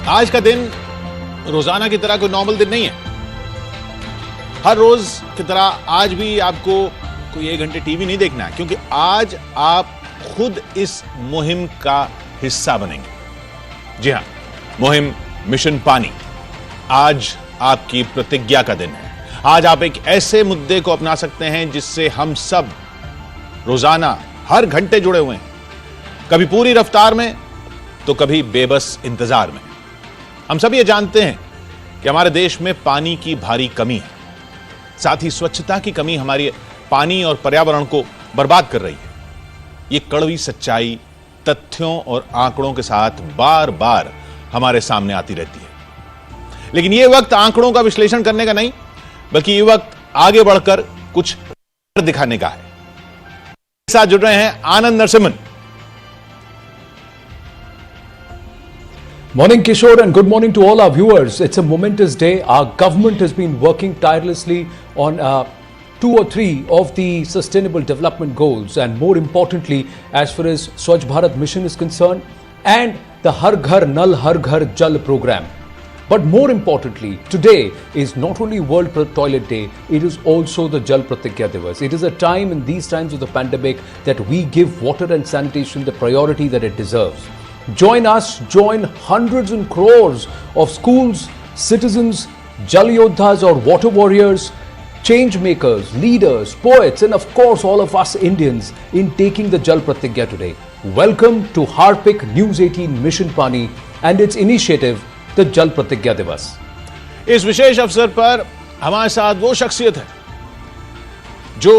आज का दिन रोजाना की तरह कोई नॉर्मल दिन नहीं है। हर रोज की तरह आज भी आपको कोई 1 घंटे टीवी नहीं देखना है, क्योंकि आज आप खुद इस मुहिम का हिस्सा बनेंगे। जी हां, मुहिम मिशन पानी। आज आपकी प्रतिज्ञा का दिन है। आज आप एक ऐसे मुद्दे को अपना सकते हैं जिससे हम सब रोजाना हर घंटे जुड़े हुए हैं, कभी पूरी रफ्तार में तो कभी बेबस इंतजार में। हम सब ये जानते हैं कि हमारे देश में पानी की भारी कमी है, साथ ही स्वच्छता की कमी हमारी पानी और पर्यावरण को बर्बाद कर रही है। ये कड़वी सच्चाई तथ्यों और आंकड़ों के साथ बार बार हमारे सामने आती रहती है। लेकिन यह वक्त आंकड़ों का विश्लेषण करने का नहीं, बल्कि यह वक्त आगे बढ़कर कुछ दिखाने का है। साथ जुड़ रहे हैं आनंद Narasimhan. Morning Kishore and good morning to all our viewers. It's a momentous day. Our government has been working tirelessly on 2 or 3 of the sustainable development goals, and more importantly as far as Swachh Bharat mission is concerned and the Har Ghar Nal Har Ghar Jal program. But more importantly, today is not only World Toilet Day, it is also the Jal Pratigya Divas. It is a time in these times of the pandemic that we give water and sanitation the priority that it deserves. Join us, join hundreds and crores of schools, citizens, Jal Yodhas or water warriors, change makers, leaders, poets, and of course all of us Indians in taking the Jal Pratigya today. Welcome to Harpik News 18 Mission Pani and its initiative, the Jal Pratigya Divas. इस विशेष अवसर पर हमारे साथ वो शख्सियत है जो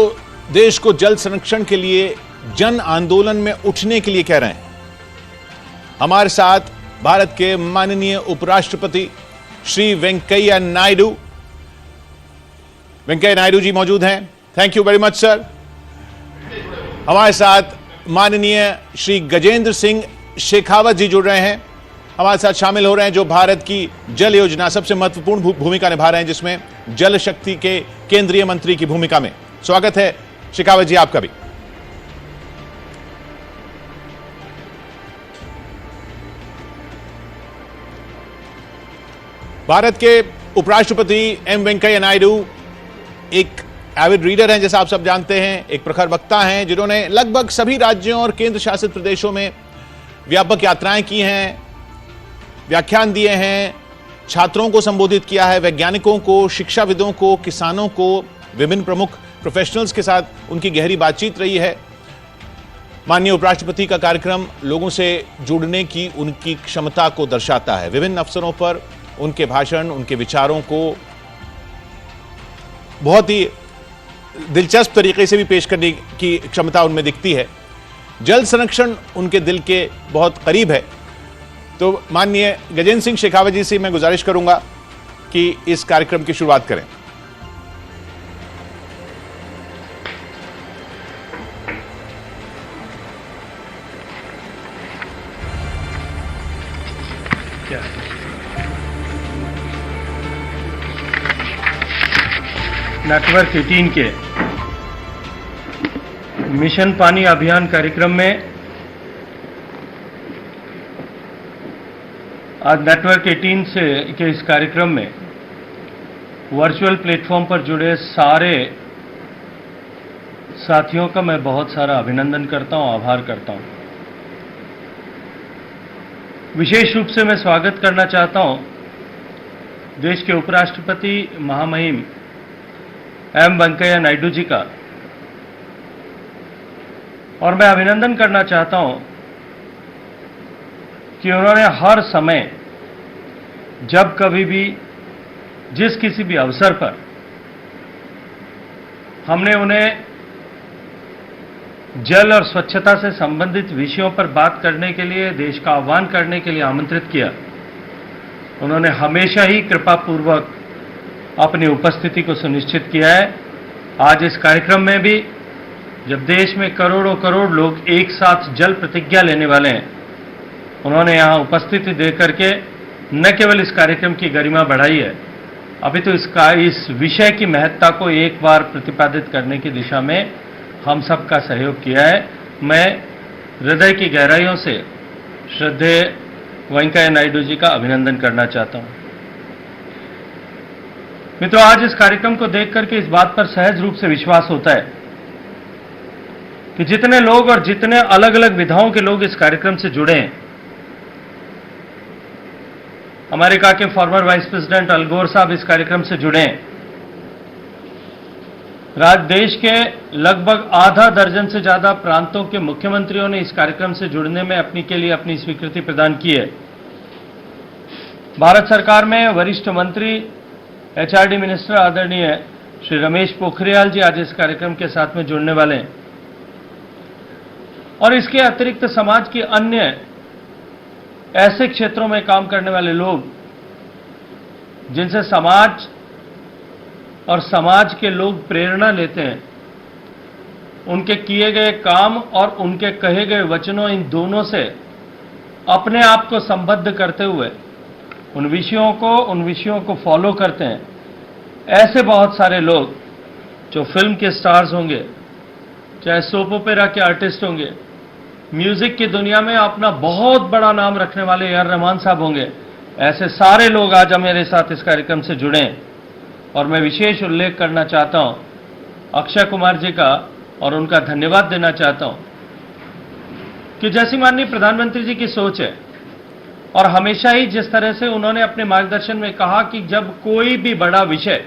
देश को जल संरक्षण के लिए जन आंदोलन में उठने के लिए कह रहे हैं। हमारे साथ भारत के माननीय उपराष्ट्रपति श्री वेंकैया नायडू जी मौजूद हैं। Thank you very much sir. हमारे साथ माननीय श्री गजेंद्र सिंह शेखावत जी जुड़ रहे हैं, हमारे साथ शामिल हो रहे हैं, जो भारत की जल योजना सबसे महत्वपूर्ण भूमिका निभा रहे हैं, जिसमें जल शक्ति के केंद्रीय मंत्री की भूमिका में। स्वागत है शेखावत जी आपका भी। भारत के उपराष्ट्रपति एम वेंकैया नायडू एक एविड रीडर हैं, जैसा आप सब जानते हैं, एक प्रखर वक्ता हैं, जिन्होंने लगभग सभी राज्यों और केंद्र शासित प्रदेशों में व्यापक यात्राएं की हैं, व्याख्यान दिए हैं, छात्रों को संबोधित किया है, वैज्ञानिकों को, शिक्षाविदों को, किसानों को, विभिन्न प्रमुख प्रोफेशनल्स के साथ उनकी गहरी बातचीत रही है। माननीय उपराष्ट्रपति का कार्यक्रम लोगों से जुड़ने की उनकी क्षमता को दर्शाता है। विभिन्न अवसरों पर उनके भाषण, उनके विचारों को बहुत ही दिलचस्प तरीके से भी पेश करने की क्षमता उनमें दिखती है। जल संरक्षण उनके दिल के बहुत करीब है। तो माननीय गजेंद्र सिंह शेखावत जी से मैं गुजारिश करूंगा कि इस कार्यक्रम की शुरुआत करें। नेटवर्क 18 के मिशन पानी अभियान कार्यक्रम में आज नेटवर्क 18 के इस कार्यक्रम में वर्चुअल प्लेटफॉर्म पर जुड़े सारे साथियों का मैं बहुत सारा अभिनंदन करता हूं, आभार करता हूं। विशेष रूप से मैं स्वागत करना चाहता हूं देश के उपराष्ट्रपति महामहिम एम वेंकैया नायडू जी का, और मैं अभिनंदन करना चाहता हूं कि उन्होंने हर समय, जब कभी भी, जिस किसी भी अवसर पर हमने उन्हें जल और स्वच्छता से संबंधित विषयों पर बात करने के लिए, देश का आह्वान करने के लिए आमंत्रित किया, उन्होंने हमेशा ही कृपापूर्वक अपनी उपस्थिति को सुनिश्चित किया है। आज इस कार्यक्रम में भी, जब देश में करोड़ों करोड़ लोग एक साथ जल प्रतिज्ञा लेने वाले हैं, उन्होंने यहाँ उपस्थिति दे करके न केवल इस कार्यक्रम की गरिमा बढ़ाई है, अभी तो इस विषय की महत्ता को एक बार प्रतिपादित करने की दिशा में हम सबका सहयोग किया है। मैं हृदय की गहराइयों से श्रद्धेय वेंकैया नायडू जी का अभिनंदन करना चाहता हूं। मित्रों, आज इस कार्यक्रम को देख करके इस बात पर सहज रूप से विश्वास होता है कि जितने लोग और जितने अलग अलग विधाओं के लोग इस कार्यक्रम से जुड़े हैं, अमेरिका के फॉर्मर वाइस प्रेसिडेंट अल गोर साहब इस कार्यक्रम से जुड़े हैं, देश के लगभग आधा दर्जन से ज्यादा प्रांतों के मुख्यमंत्रियों ने इस कार्यक्रम से जुड़ने में अपनी स्वीकृति प्रदान की है। भारत सरकार में वरिष्ठ मंत्री एचआरडी मिनिस्टर आदरणीय श्री रमेश पोखरियाल जी आज इस कार्यक्रम के साथ में जुड़ने वाले हैं और इसके अतिरिक्त समाज की अन्य ऐसे क्षेत्रों में काम करने वाले लोग जिनसे समाज और समाज के लोग प्रेरणा लेते हैं, उनके किए गए काम और उनके कहे गए वचनों, इन दोनों से अपने आप को संबद्ध करते हुए उन विषयों को फॉलो करते हैं। ऐसे बहुत सारे लोग जो फिल्म के स्टार्स होंगे, चाहे सोप ओपेरा के आर्टिस्ट होंगे, म्यूजिक की दुनिया में अपना बहुत बड़ा नाम रखने वाले ए आर रहमान साहब होंगे, ऐसे सारे लोग आज मेरे साथ इस कार्यक्रम से जुड़े हैं और मैं विशेष उल्लेख करना चाहता हूं अक्षय कुमार जी का और उनका धन्यवाद देना चाहता हूं कि जैसी माननीय प्रधानमंत्री जी की सोच है और हमेशा ही जिस तरह से उन्होंने अपने मार्गदर्शन में कहा कि जब कोई भी बड़ा विषय,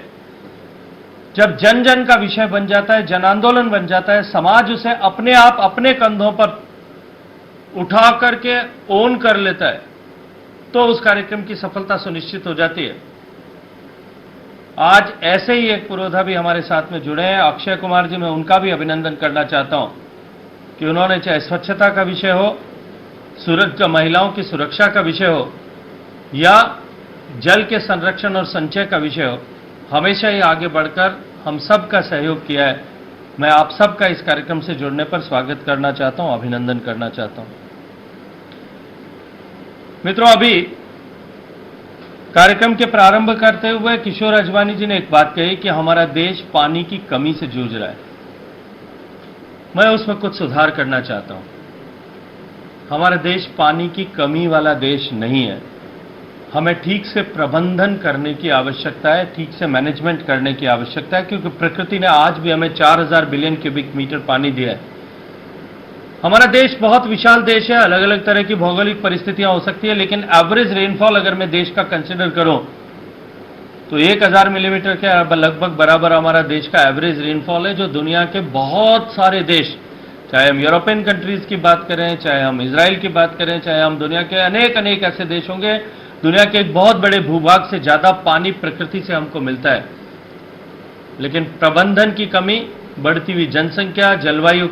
जब जन जन का विषय बन जाता है, जन आंदोलन बन जाता है, समाज उसे अपने आप अपने कंधों पर उठा करके ओन कर लेता है, तो उस कार्यक्रम की सफलता सुनिश्चित हो जाती है। आज ऐसे ही एक पुरोधा भी हमारे साथ में जुड़े हैं, अक्षय कुमार जी, मैं उनका भी अभिनंदन करना चाहता हूं कि उन्होंने चाहे स्वच्छता का विषय हो, महिलाओं की सुरक्षा का विषय हो या जल के संरक्षण और संचय का विषय हो, हमेशा ही आगे बढ़कर हम सब का सहयोग किया है। मैं आप सबका इस कार्यक्रम से जुड़ने पर स्वागत करना चाहता हूं, अभिनंदन करना चाहता हूं। मित्रों, अभी कार्यक्रम के प्रारंभ करते हुए किशोर अजवानी जी ने एक बात कही कि हमारा देश पानी की कमी से जूझ रहा है। मैं उसमें कुछ सुधार करना चाहता हूं। हमारा देश पानी की कमी वाला देश नहीं है। हमें ठीक से प्रबंधन करने की आवश्यकता है, ठीक से मैनेजमेंट करने की आवश्यकता है, क्योंकि प्रकृति ने आज भी हमें 4000 बिलियन क्यूबिक मीटर पानी दिया है। हमारा देश बहुत विशाल देश है, अलग अलग तरह की भौगोलिक परिस्थितियां हो सकती है, लेकिन एवरेज रेनफॉल अगर मैं देश का कंसिडर करूं तो 1000 मिलीमीटर के लगभग बराबर हमारा देश का एवरेज रेनफॉल है, जो दुनिया के बहुत सारे देश, चाहे हम यूरोपियन कंट्रीज की बात करें, चाहे हम इजराइल की बात करें, चाहे हम दुनिया के अनेक ऐसे देश होंगे, दुनिया के एक बहुत बड़े भूभाग से ज्यादा पानी प्रकृति से हमको मिलता है। लेकिन प्रबंधन की कमी, बढ़ती हुई जनसंख्या, जलवायु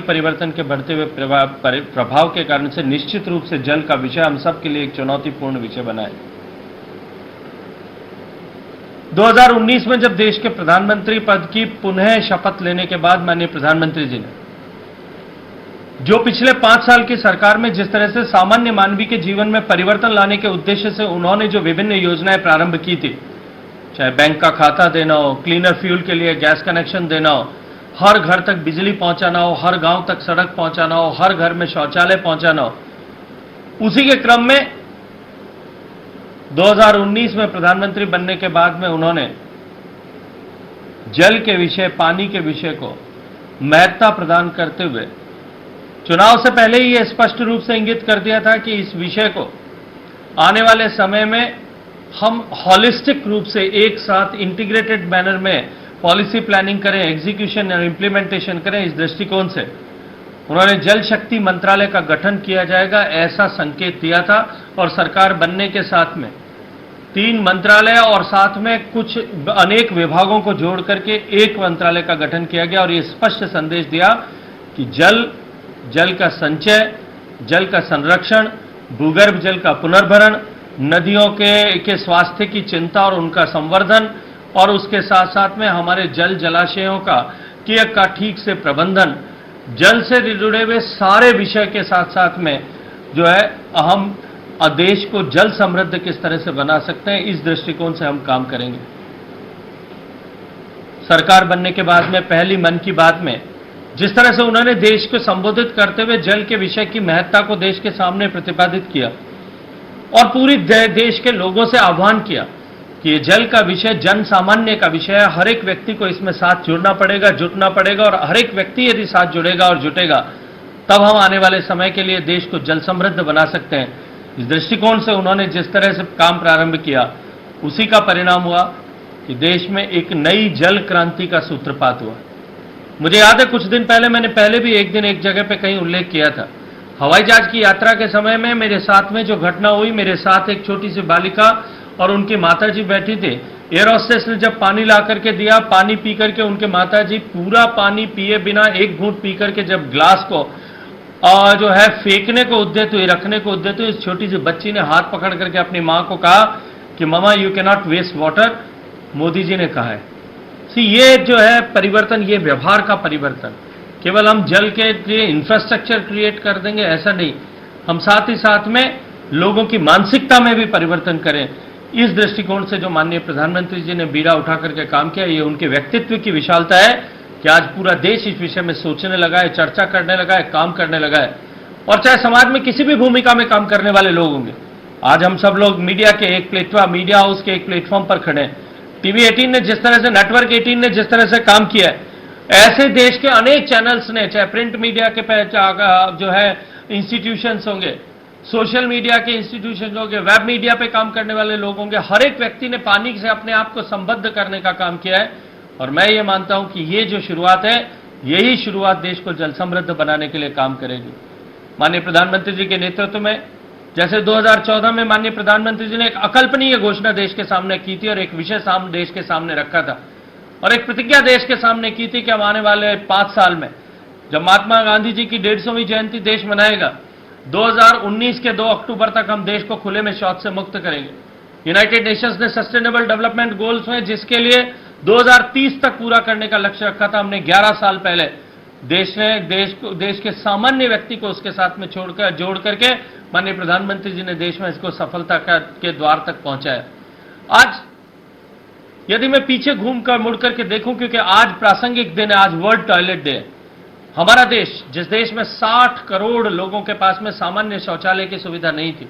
परिवर्तन के बढ़ते हुए प्रभाव के कारण से निश्चित रूप से जल का विषय हम सब के लिए एक चुनौतीपूर्ण विषय बना है। 2019 में जब देश के प्रधानमंत्री पद की पुनः शपथ लेने के बाद माननीय प्रधानमंत्री जी ने जो पिछले 5 साल की सरकार में जिस तरह से सामान्य मानवीय के जीवन में परिवर्तन लाने के उद्देश्य से उन्होंने जो विभिन्न योजनाएं प्रारंभ की थी, चाहे बैंक का खाता देना हो, क्लीनर फ्यूल के लिए गैस कनेक्शन देना हो, हर घर तक बिजली पहुंचाना हो, हर गांव तक सड़क पहुंचाना हो, हर घर में शौचालय पहुंचाना हो, उसी के क्रम में 2019 में प्रधानमंत्री बनने के बाद में उन्होंने जल के विषय, पानी के विषय को महत्ता प्रदान करते हुए चुनाव से पहले ही यह स्पष्ट रूप से इंगित कर दिया था कि इस विषय को आने वाले समय में हम हॉलिस्टिक रूप से एक साथ इंटीग्रेटेड मैनर में पॉलिसी प्लानिंग करें, एग्जीक्यूशन और इंप्लीमेंटेशन करें। इस दृष्टिकोण से उन्होंने जल शक्ति मंत्रालय का गठन किया जाएगा, ऐसा संकेत दिया था और सरकार बनने के साथ में 3 मंत्रालय और साथ में कुछ अनेक विभागों को जोड़ करके एक मंत्रालय का गठन किया गया और ये स्पष्ट संदेश दिया कि जल का संचय, जल का संरक्षण, भूगर्भ जल का पुनर्भरण, नदियों के स्वास्थ्य की चिंता और उनका संवर्धन और उसके साथ साथ में हमारे जलाशयों का ठीक से प्रबंधन, जल से जुड़े हुए सारे विषय के साथ साथ में जो है हम देश को जल समृद्ध किस तरह से बना सकते हैं, इस दृष्टिकोण से हम काम करेंगे। सरकार बनने के बाद में पहली मन की बात में जिस तरह से उन्होंने देश को संबोधित करते हुए जल के विषय की महत्ता को देश के सामने प्रतिपादित किया और पूरी देश के लोगों से आह्वान किया कि ये जल का विषय जन सामान्य का विषय है, हर एक व्यक्ति को इसमें साथ जुड़ना पड़ेगा, जुटना पड़ेगा और हर एक व्यक्ति यदि साथ जुड़ेगा और जुटेगा तब हम आने वाले समय के लिए देश को जल समृद्ध बना सकते हैं। इस दृष्टिकोण से उन्होंने जिस तरह से काम प्रारंभ किया उसी का परिणाम हुआ कि देश में एक नई जल क्रांति का सूत्रपात हुआ। मुझे याद है कुछ दिन पहले मैंने पहले भी एक दिन एक जगह पे कहीं उल्लेख किया था, हवाई जहाज की यात्रा के समय में मेरे साथ में जो घटना हुई, मेरे साथ एक छोटी सी बालिका और उनकी माताजी बैठी थी। एयर होस्टेस ने जब पानी ला करके दिया, पानी पी करके उनके माताजी पूरा पानी पिए बिना एक घूंट पी करके जब ग्लास को जो है फेंकने को उद्यत हुई, रखने को उद्यत हुई, इस छोटी सी बच्ची ने हाथ पकड़ करके अपनी मां को कहा कि mama you can not waste water, Modi ji ने कहा है। ये जो है परिवर्तन, ये व्यवहार का परिवर्तन, केवल हम जल के लिए इंफ्रास्ट्रक्चर क्रिएट कर देंगे ऐसा नहीं, हम साथ ही साथ में लोगों की मानसिकता में भी परिवर्तन करें। इस दृष्टिकोण से जो माननीय प्रधानमंत्री जी ने बीड़ा उठा करके काम किया, ये उनके व्यक्तित्व की विशालता है कि आज पूरा देश इस विषय में सोचने लगा है, चर्चा करने लगा है, काम करने लगा है। और चाहे समाज में किसी भी भूमिका में काम करने वाले लोग होंगे, आज हम सब लोग मीडिया के एक प्लेटफॉर्म, मीडिया हाउस के एक प्लेटफॉर्म पर खड़े हैं। टीवी 18 ने जिस तरह से, नेटवर्क 18 ने जिस तरह से काम किया है, ऐसे देश के अनेक चैनल्स ने, चाहे प्रिंट मीडिया के जो है इंस्टीट्यूशंस होंगे, सोशल मीडिया के इंस्टीट्यूशन होंगे, वेब मीडिया पे काम करने वाले लोग होंगे, हर एक व्यक्ति ने पानी से अपने आप को संबद्ध करने का काम किया है। और मैं ये मानता हूं कि ये जो शुरुआत है, यही शुरुआत देश को जल समृद्ध बनाने के लिए काम करेगी। माननीय प्रधानमंत्री जी के नेतृत्व में, जैसे 2014 में माननीय प्रधानमंत्री जी ने एक अकल्पनीय घोषणा देश के सामने की थी और एक विषय देश के सामने रखा था और एक प्रतिज्ञा देश के सामने की थी कि हम आने वाले 5 साल में, जब महात्मा गांधी जी की 150वीं जयंती देश मनाएगा, 2019 के 2 अक्टूबर तक हम देश को खुले में शौच से मुक्त करेंगे। यूनाइटेड नेशंस ने सस्टेनेबल डेवलपमेंट गोल्स में, जिसके लिए 2030 तक पूरा करने का लक्ष्य रखा था, हमने 11 साल पहले देश के सामान्य व्यक्ति को उसके साथ में जोड़ करके माननीय प्रधानमंत्री जी ने देश में इसको सफलता के द्वार तक पहुंचाया। आज यदि मैं पीछे घूमकर मुड़ करके देखूं, क्योंकि आज प्रासंगिक दिन है, आज वर्ल्ड टॉयलेट डे है। हमारा देश, जिस देश में 60 करोड़ लोगों के पास में सामान्य शौचालय की सुविधा नहीं थी,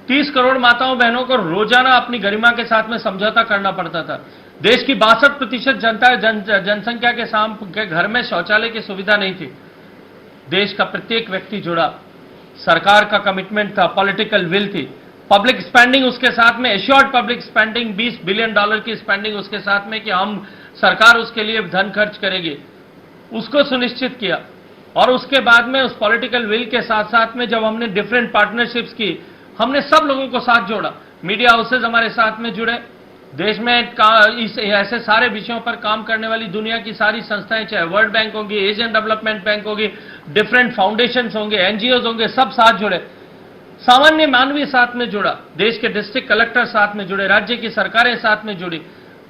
30 करोड़ माताओं बहनों को रोजाना अपनी गरिमा के साथ में समझौता करना पड़ता था। देश की 62% जनसंख्या के घर में शौचालय की सुविधा नहीं थी। देश का प्रत्येक व्यक्ति जुड़ा, सरकार का कमिटमेंट था, पॉलिटिकल विल थी, पब्लिक स्पेंडिंग उसके साथ में, एश्योर्ड पब्लिक स्पेंडिंग, $20 बिलियन की स्पेंडिंग उसके साथ में कि हम, सरकार उसके लिए धन खर्च करेगी, उसको सुनिश्चित किया। और उसके बाद में उस पॉलिटिकल विल के साथ साथ में जब हमने डिफरेंट पार्टनरशिप्स की, हमने सब लोगों को साथ जोड़ा, मीडिया हाउसेज हमारे साथ में जुड़े, देश में ऐसे सारे विषयों पर काम करने वाली दुनिया की सारी संस्थाएं, चाहे वर्ल्ड बैंक होगी, एशियन डेवलपमेंट बैंक होगी, डिफरेंट फाउंडेशंस होंगे, एनजीओज होंगे, सब साथ जुड़े, सामान्य मानवीय साथ में जुड़ा, देश के डिस्ट्रिक्ट कलेक्टर साथ में जुड़े, राज्य की सरकारें साथ में जुड़ी,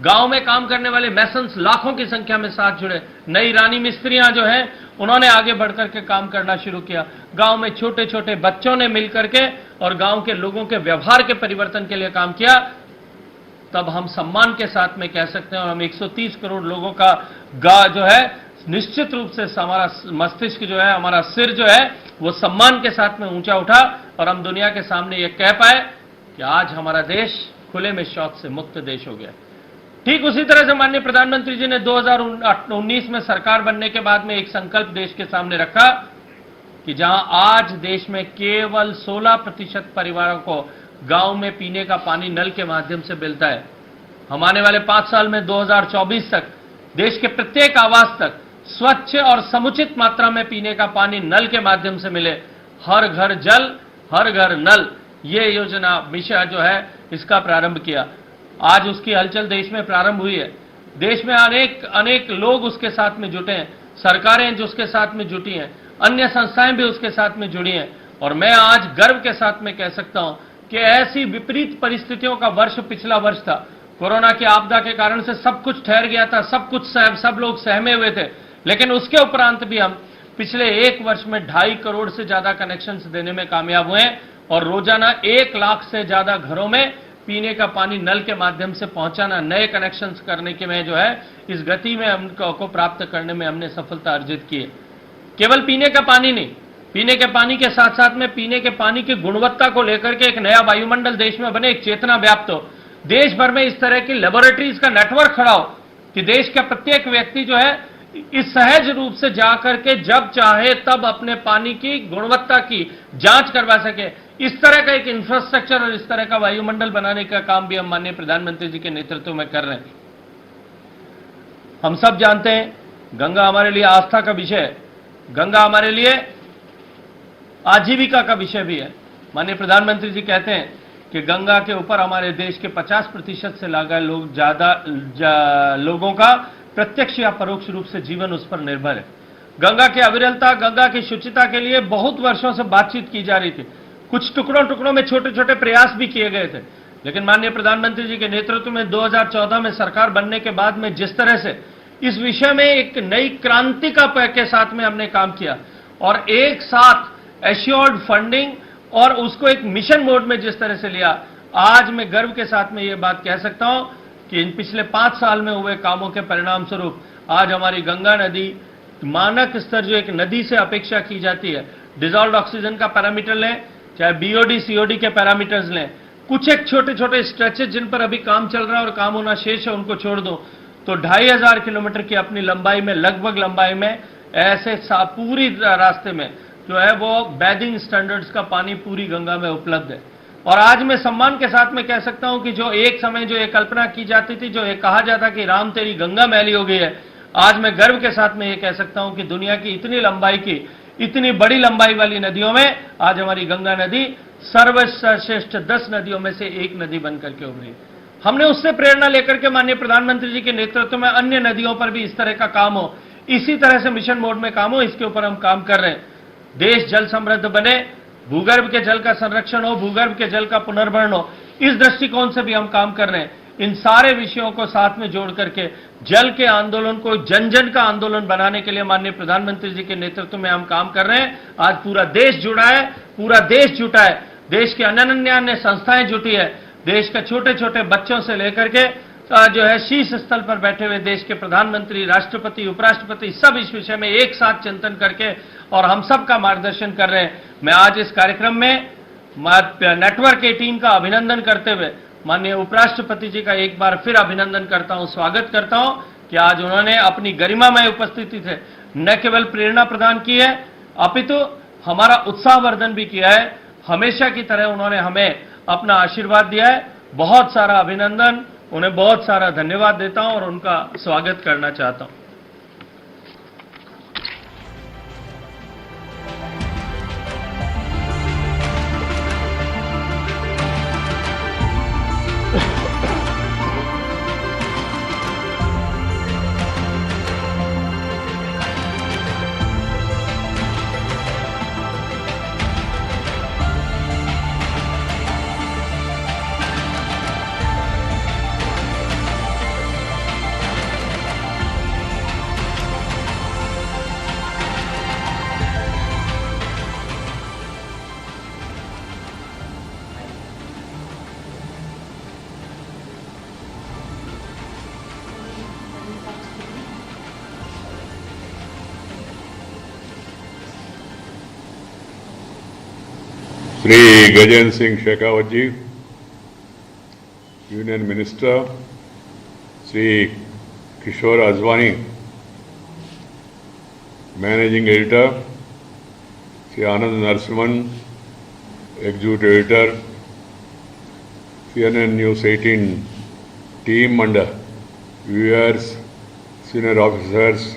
गांव में काम करने वाले मैसन्स लाखों की संख्या में साथ जुड़े, नई रानी मिस्त्रियां जो हैं उन्होंने आगे बढ़कर के काम करना शुरू किया, गांव में छोटे छोटे बच्चों ने मिलकर के और गांव के लोगों के व्यवहार के परिवर्तन के लिए काम किया। तब हम सम्मान के साथ में कह सकते हैं, और हम 130 करोड़ लोगों का जो है निश्चित रूप से हमारा मस्तिष्क जो है, हमारा सिर जो है वो सम्मान के साथ में ऊंचा उठा और हम दुनिया के सामने ये कह पाए कि आज हमारा देश खुले में शौच से मुक्त देश हो गया। ठीक उसी तरह से माननीय प्रधानमंत्री जी ने 2019 में सरकार बनने के बाद में एक संकल्प देश के सामने रखा कि जहां आज देश में केवल 16% परिवारों को गांव में पीने का पानी नल के माध्यम से मिलता है, हम आने वाले 5 साल में 2024 तक देश के प्रत्येक आवास तक स्वच्छ और समुचित मात्रा में पीने का पानी नल के माध्यम से मिले। हर घर जल, हर घर नल, ये योजना मिशन जो है इसका प्रारंभ किया। आज उसकी हलचल देश में प्रारंभ हुई है। देश में अनेक लोग उसके साथ में जुटे हैं, सरकारें जो उसके साथ में जुटी हैं, अन्य संस्थाएं भी उसके साथ में जुड़ी हैं। और मैं आज गर्व के साथ में कह सकता हूं कि ऐसी विपरीत परिस्थितियों का वर्ष पिछला वर्ष था। कोरोना की आपदा के कारण से सब कुछ ठहर गया था, सब लोग सहमे हुए थे, लेकिन उसके उपरांत भी हम पिछले 1 वर्ष में 2.5 करोड़ से ज्यादा कनेक्शंस देने में कामयाब हुए हैं और रोजाना 1 लाख से ज्यादा घरों में पीने का पानी नल के माध्यम से पहुंचाना, नए कनेक्शंस करने के में जो है इस गति में हमको प्राप्त करने में हमने सफलता अर्जित की है। केवल पीने का पानी नहीं, पीने के पानी के साथ साथ में पीने के पानी की गुणवत्ता को लेकर के एक नया वायुमंडल देश में बने, एक चेतना व्याप्त हो, देश भर में इस तरह की लेबोरेटरीज का नेटवर्क खड़ा हो कि देश का प्रत्येक व्यक्ति जो है इस सहज रूप से जाकर के जब चाहे तब अपने पानी की गुणवत्ता की जांच करवा सके। इस तरह का एक इंफ्रास्ट्रक्चर और इस तरह का वायुमंडल बनाने का काम भी हम माननीय प्रधानमंत्री जी के नेतृत्व में कर रहे हैं। हम सब जानते हैं गंगा हमारे लिए आस्था का विषय है, गंगा हमारे लिए आजीविका का विषय भी है। माननीय प्रधानमंत्री जी कहते हैं कि गंगा के ऊपर हमारे देश के 50% से लगा लोग लोगों का प्रत्यक्ष या परोक्ष रूप से जीवन उस पर निर्भर है। गंगा की अविरलता, गंगा की शुचिता के लिए बहुत वर्षों से बातचीत की जा रही थी, कुछ टुकड़ों टुकड़ों में छोटे छोटे प्रयास भी किए गए थे, लेकिन माननीय प्रधानमंत्री जी के नेतृत्व में 2014 में सरकार बनने के बाद में जिस तरह से इस विषय में एक नई क्रांति के साथ में हमने काम किया और एक साथ एश्योर्ड फंडिंग और उसको एक मिशन मोड में जिस तरह से लिया, आज मैं गर्व के साथ में ये बात कह सकता हूं कि इन पिछले 5 साल में हुए कामों के परिणाम स्वरूप आज हमारी गंगा नदी मानक स्तर जो एक नदी से अपेक्षा की जाती है, डिजॉल्व्ड ऑक्सीजन का पैरामीटर लें, चाहे बीओडी सीओडी के पैरामीटर्स लें, कुछ एक छोटे छोटे स्ट्रेचेज जिन पर अभी काम चल रहा है और काम होना शेष है उनको छोड़ दो तो 2500 किलोमीटर की अपनी लंबाई में, लगभग लंबाई में ऐसे पूरी रास्ते में जो है वो बैदिंग स्टैंडर्ड्स का पानी पूरी गंगा में उपलब्ध है। और आज मैं सम्मान के साथ में कह सकता हूं कि जो एक समय जो ये कल्पना की जाती थी, जो ये कहा जाता कि राम तेरी गंगा मैली हो गई है, आज मैं गर्व के साथ में ये कह सकता हूं कि दुनिया की इतनी लंबाई की, इतनी बड़ी लंबाई वाली नदियों में आज हमारी गंगा नदी सर्वश्रेष्ठ 10 नदियों में से एक नदी बनकर के उभरी। हमने उससे प्रेरणा लेकर के माननीय प्रधानमंत्री जी के नेतृत्व में अन्य नदियों पर भी इस तरह का काम हो, इसी तरह से मिशन मोड में काम हो, इसके ऊपर हम काम कर रहे हैं। देश जल समृद्ध बने, भूगर्भ के जल का संरक्षण हो, भूगर्भ के जल का पुनर्भरण हो, इस दृष्टिकोण से भी हम काम कर रहे हैं। इन सारे विषयों को साथ में जोड़ करके जल के आंदोलन को जन जन का आंदोलन बनाने के लिए माननीय प्रधानमंत्री जी के नेतृत्व में हम काम कर रहे हैं। आज पूरा देश जुड़ा है, पूरा देश जुटा है, देश के अन्य अन्य संस्थाएं जुटी है, देश के छोटे छोटे बच्चों से लेकर के जो है शीर्ष स्थल पर बैठे हुए देश के प्रधानमंत्री, राष्ट्रपति, उपराष्ट्रपति सब इस विषय में एक साथ चिंतन करके और हम सब का मार्गदर्शन कर रहे हैं। मैं आज इस कार्यक्रम में नेटवर्क 18 का अभिनंदन करते हुए माननीय उपराष्ट्रपति जी का एक बार फिर अभिनंदन करता हूं, स्वागत करता हूं कि आज उन्होंने अपनी गरिमामय उपस्थिति से न केवल प्रेरणा प्रदान की है अपितु हमारा उत्साहवर्धन भी किया है। हमेशा की तरह उन्होंने हमें अपना आशीर्वाद दिया है। बहुत सारा अभिनंदन, उन्हें बहुत सारा धन्यवाद देता हूं और उनका स्वागत करना चाहता हूं। Shri Gajendra Singh Shekhawat ji, Union Minister, Shri Kishore Azwani, Managing Editor, Shri Anand Narasimhan, Executive Editor, CNN News 18 team and viewers, senior officers,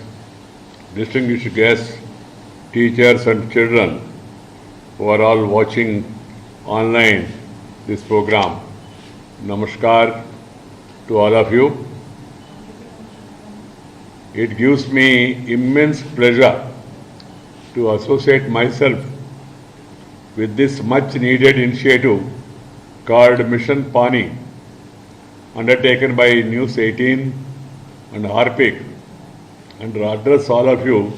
distinguished guests, teachers and children who are all watching online this program. Namaskar to all of you. It gives me immense pleasure to associate myself with this much needed initiative called Mission Pani, undertaken by News 18 and Harpic, and address all of you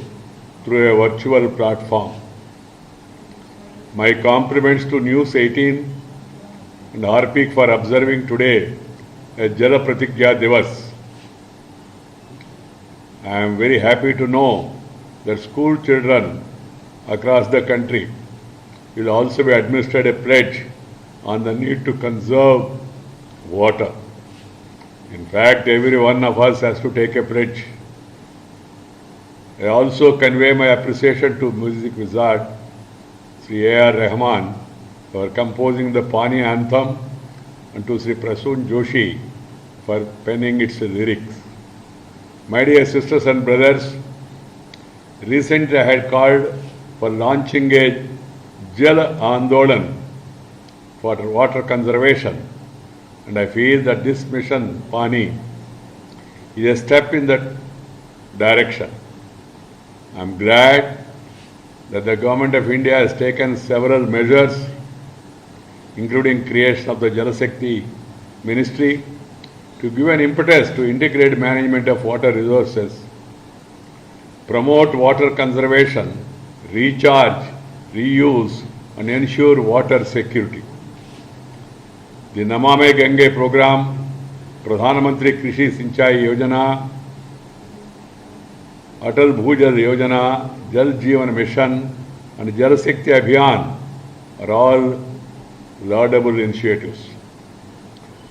through a virtual platform. My compliments to News 18 and Harpic for observing today as Jala Pratigya Divas. I am very happy to know that school children across the country will also be administered a pledge on the need to conserve water. In fact, every one of us has to take a pledge. I also convey my appreciation to music wizard Sri A.R. Rahman for composing the Pani anthem and to Sri Prasoon Joshi for penning its lyrics. My dear sisters and brothers, recently I had called for launching a Jal Andolan for water conservation, and I feel that this mission Pani is a step in that direction. I am glad that the Government of India has taken several measures, including creation of the Jal Shakti Ministry, to give an impetus to integrate management of water resources, promote water conservation, recharge, reuse, and ensure water security. The Namame Gange program, Pradhan Mantri Krishi Sinchai Yojana, Atal Bhujal Yojana, Jal Jeevan Mission, and Jal Shakti Abhiyan are all laudable initiatives.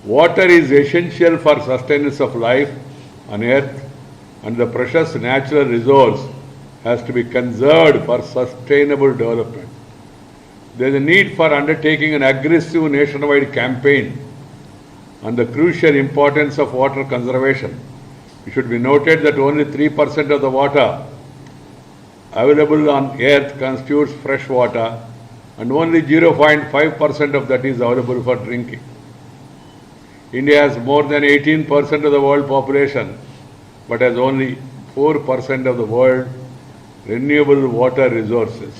Water is essential for sustenance of life on earth, and the precious natural resource has to be conserved for sustainable development. There is a need for undertaking an aggressive nationwide campaign on the crucial importance of water conservation. It should be noted that only 3% of the water available on earth constitutes fresh water, and only 0.5% of that is available for drinking. India has more than 18% of the world population, but has only 4% of the world renewable water resources.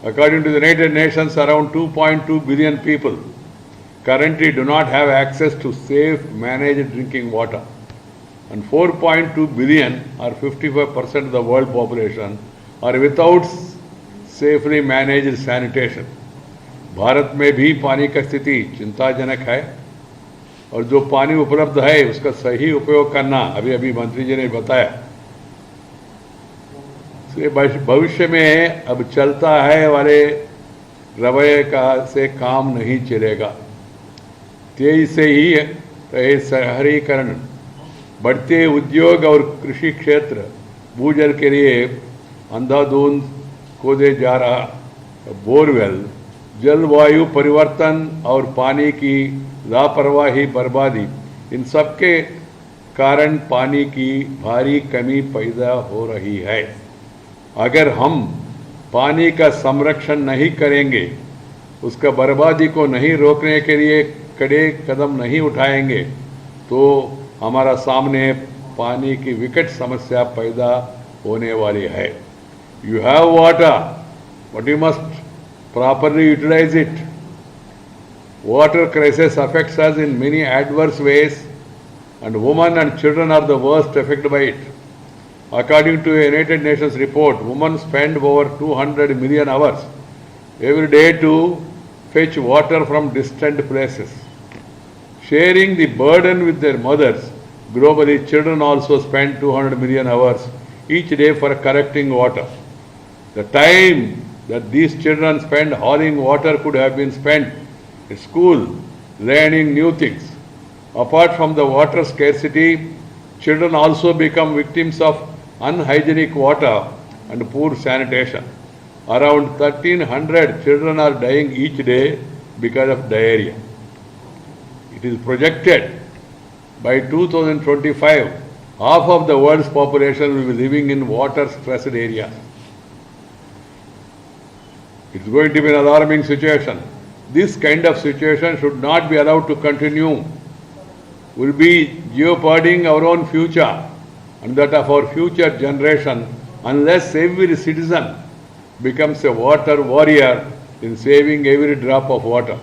According to the United Nations, around 2.2 billion people currently do not have access to safe, managed drinking water, and 4.2 billion, or 55% of the world population, are without safely managed sanitation. Bharat में भी पानी का स्थिति चिंताजनक है, और जो पानी उपलब्ध है उसका सही उपयोग करना, अभी अभी मंत्री जी ने बताया, भविष्य में अब चलता है वाले रवैये का से काम नहीं चलेगा। तेजी से ही रहे शहरीकरण, बढ़ते उद्योग और कृषि क्षेत्र, भूजल के लिए अंधाधुंध खोदे जा रहा बोरवेल, जलवायु परिवर्तन और पानी की लापरवाही बर्बादी, इन सब के कारण पानी की भारी कमी पैदा हो रही है। अगर हम पानी का संरक्षण नहीं करेंगे, उसका बर्बादी को नहीं रोकने के लिए कड़े कदम नहीं उठाएंगे, तो हमारा सामने पानी की विकट समस्या पैदा होने वाली है। You have water, but you must properly utilize it. Water crisis affects us in many adverse ways, and women and children are the worst affected by it. According to a United Nations report, women spend over 200 million hours every day to fetch water from distant places. Sharing the burden with their mothers, globally children also spend 200 million hours each day for collecting water. The time that these children spend hauling water could have been spent at school, learning new things. Apart from the water scarcity, children also become victims of unhygienic water and poor sanitation. Around 1,300 children are dying each day because of diarrhea. It is projected by 2025, half of the world's population will be living in water-stressed areas. It's going to be an alarming situation. This kind of situation should not be allowed to continue. We'll be jeopardizing our own future and that of our future generation unless every citizen becomes a water warrior in saving every drop of water.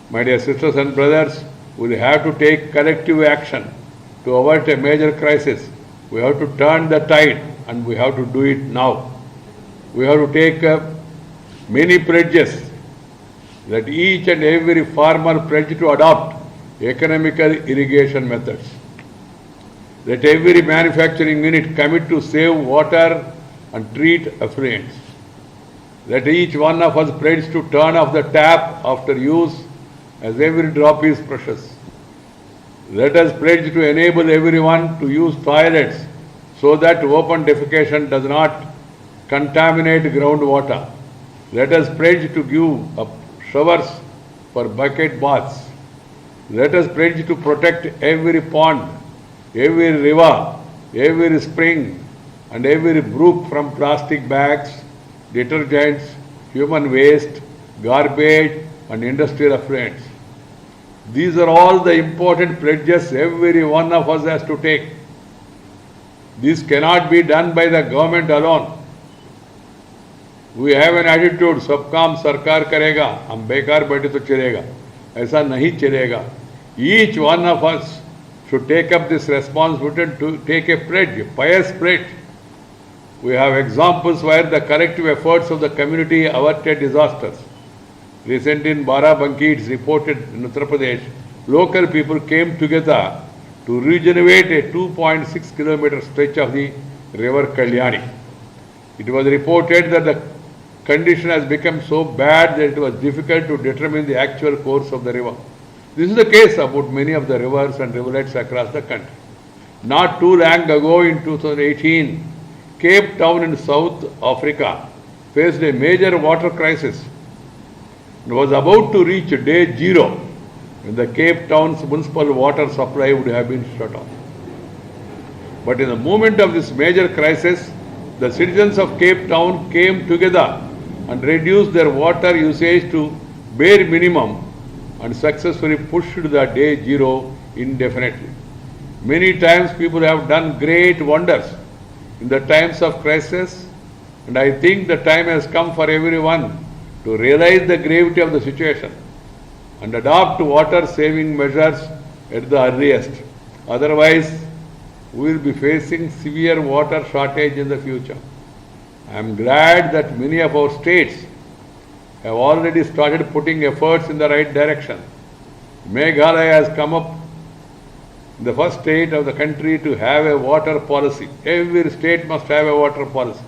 My dear sisters and brothers, we have to take collective action to avert a major crisis. We have to turn the tide, and we have to do it now. We have to take many pledges, that each and every farmer pledge to adopt economical irrigation methods. Let every manufacturing unit commit to save water and treat effluents. Let each one of us pledge to turn off the tap after use, as every drop is precious. Let us pledge to enable everyone to use toilets so that open defecation does not contaminate groundwater. Let us pledge to give up showers for bucket baths. Let us pledge to protect every pond, every river, every spring, and every brook from plastic bags, detergents, human waste, garbage, and industrial effluents. These are all the important pledges every one of us has to take. This cannot be done by the government alone. We have an attitude, सब काम सरकार करेगा, हम बेकार बैठे तो चलेगा. ऐसा नहीं चलेगा. Each one of us should take up this responsibility to take a pledge, a pious pledge. We have examples where the collective efforts of the community averted disasters. Recently in Barabanki, it's reported in Uttar Pradesh, local people came together to regenerate a 2.6 kilometer stretch of the river Kalyani. It was reported that the condition has become so bad that it was difficult to determine the actual course of the river. This is the case about many of the rivers and rivulets across the country. Not too long ago in 2018, Cape Town in South Africa faced a major water crisis. It was about to reach day zero when the Cape Town's municipal water supply would have been shut off. But in the moment of this major crisis, the citizens of Cape Town came together and reduced their water usage to bare minimum and successfully pushed the day zero indefinitely. Many times people have done great wonders in the times of crisis, and I think the time has come for everyone to realize the gravity of the situation and adopt water-saving measures at the earliest. Otherwise, we will be facing severe water shortage in the future. I am glad that many of our states have already started putting efforts in the right direction. Meghalaya has come up the first state of the country to have a water policy. Every state must have a water policy.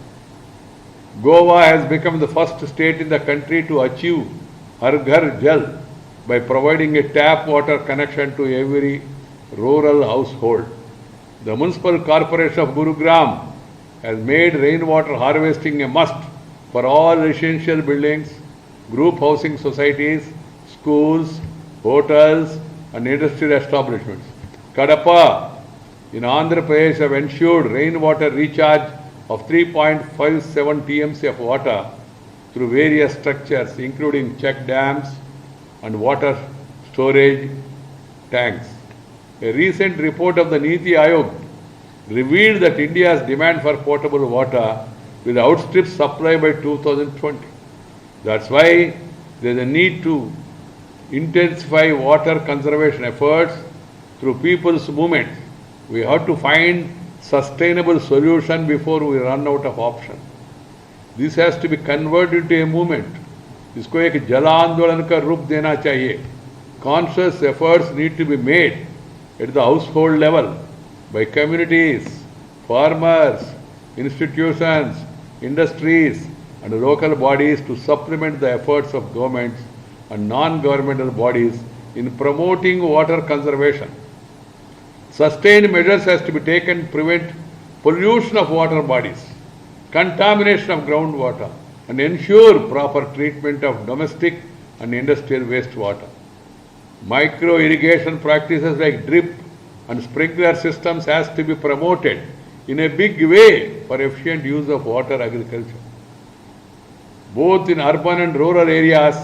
Goa has become the first state in the country to achieve Har Ghar Jal by providing a tap water connection to every rural household. The Municipal Corporation of Gurugram has made rainwater harvesting a must for all residential buildings, group housing societies, schools, hotels, and industrial establishments. Kadapa in Andhra Pradesh have ensured rainwater recharge of 3.57 TMC of water through various structures, including check dams and water storage tanks. A recent report of the Niti Aayog revealed that India's demand for potable water will outstrip supply by 2020. That's why there is a need to intensify water conservation efforts through people's movement. We have to find sustainable solution before we run out of options. This has to be converted into a movement. इसको एक जल आंदोलन का रूप देना चाहिए. Conscious efforts need to be made at the household level by communities, farmers, institutions, industries, and local bodies to supplement the efforts of governments and non-governmental bodies in promoting water conservation. Sustained measures has to be taken to prevent pollution of water bodies, contamination of groundwater, and ensure proper treatment of domestic and industrial wastewater. Micro irrigation practices like drip and sprinkler systems has to be promoted in a big way for efficient use of water agriculture. Both in urban and rural areas,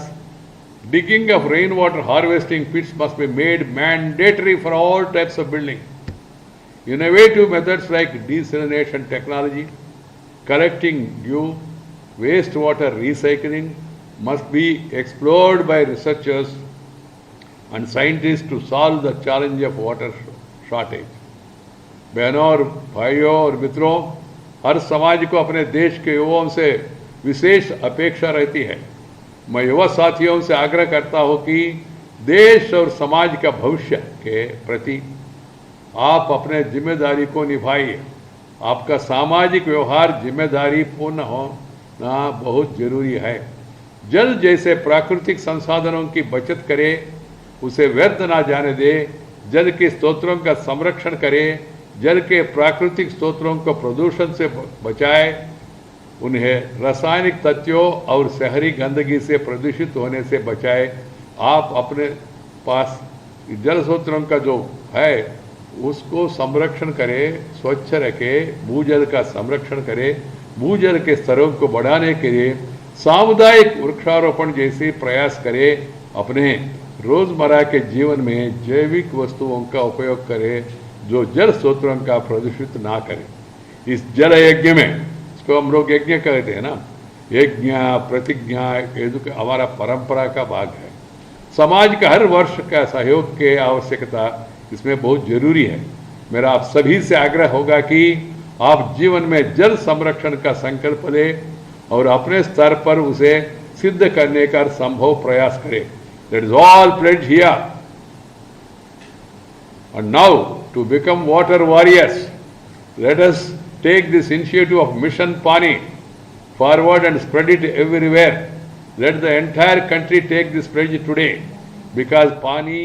digging of rainwater harvesting pits must be made mandatory for all types of building. Innovative methods like desalination technology, collecting dew, wastewater recycling must be explored by researchers and scientists to solve the challenge of water shortage. बहनों और भाइयों और मित्रों, हर समाज को अपने देश के युवाओं से विशेष अपेक्षा रहती है. मैं युवा साथियों से आग्रह करता हूं कि देश और समाज का भविष्य के प्रति आप अपने जिम्मेदारी को निभाइए। आपका सामाजिक व्यवहार जिम्मेदारी पूर्ण होना बहुत जरूरी है। जल जैसे प्राकृतिक संसाधनों की बचत करें, उसे व्यर्थ ना जाने दे। जल के स्रोतों का संरक्षण करें, जल के प्राकृतिक स्रोतों को प्रदूषण से बचाए, उन्हें रासायनिक तत्वों और शहरी गंदगी से प्रदूषित होने से बचाए। आप अपने पास जल स्रोतों का जो है उसको संरक्षण करें, स्वच्छ रखें, भूजल का संरक्षण करें। भूजल के स्तरों को बढ़ाने के लिए सामुदायिक वृक्षारोपण जैसे प्रयास करें। अपने रोजमर्रा के जीवन में जैविक वस्तुओं का उपयोग करें जो जल स्रोतों का प्रदूषित ना करें। इस जल यज्ञ में, इसको हम लोग यज्ञ कहते हैं ना, यज्ञ प्रतिज्ञा ये तो हमारा परंपरा का भाग है। समाज का हर वर्ष का सहयोग की आवश्यकता इसमें बहुत जरूरी है। मेरा आप सभी से आग्रह होगा कि आप जीवन में जल संरक्षण का संकल्प लें और अपने स्तर पर उसे सिद्ध करने का संभव प्रयास करें। That is all pledge here. And now, to become water warriors, let us take this initiative of Mission Pani forward and spread it everywhere. Let the entire country take this pledge today, because Pani.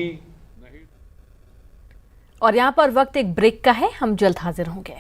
और यहाँ पर वक्त एक break का है, हम जल्द हाजिर होंगे।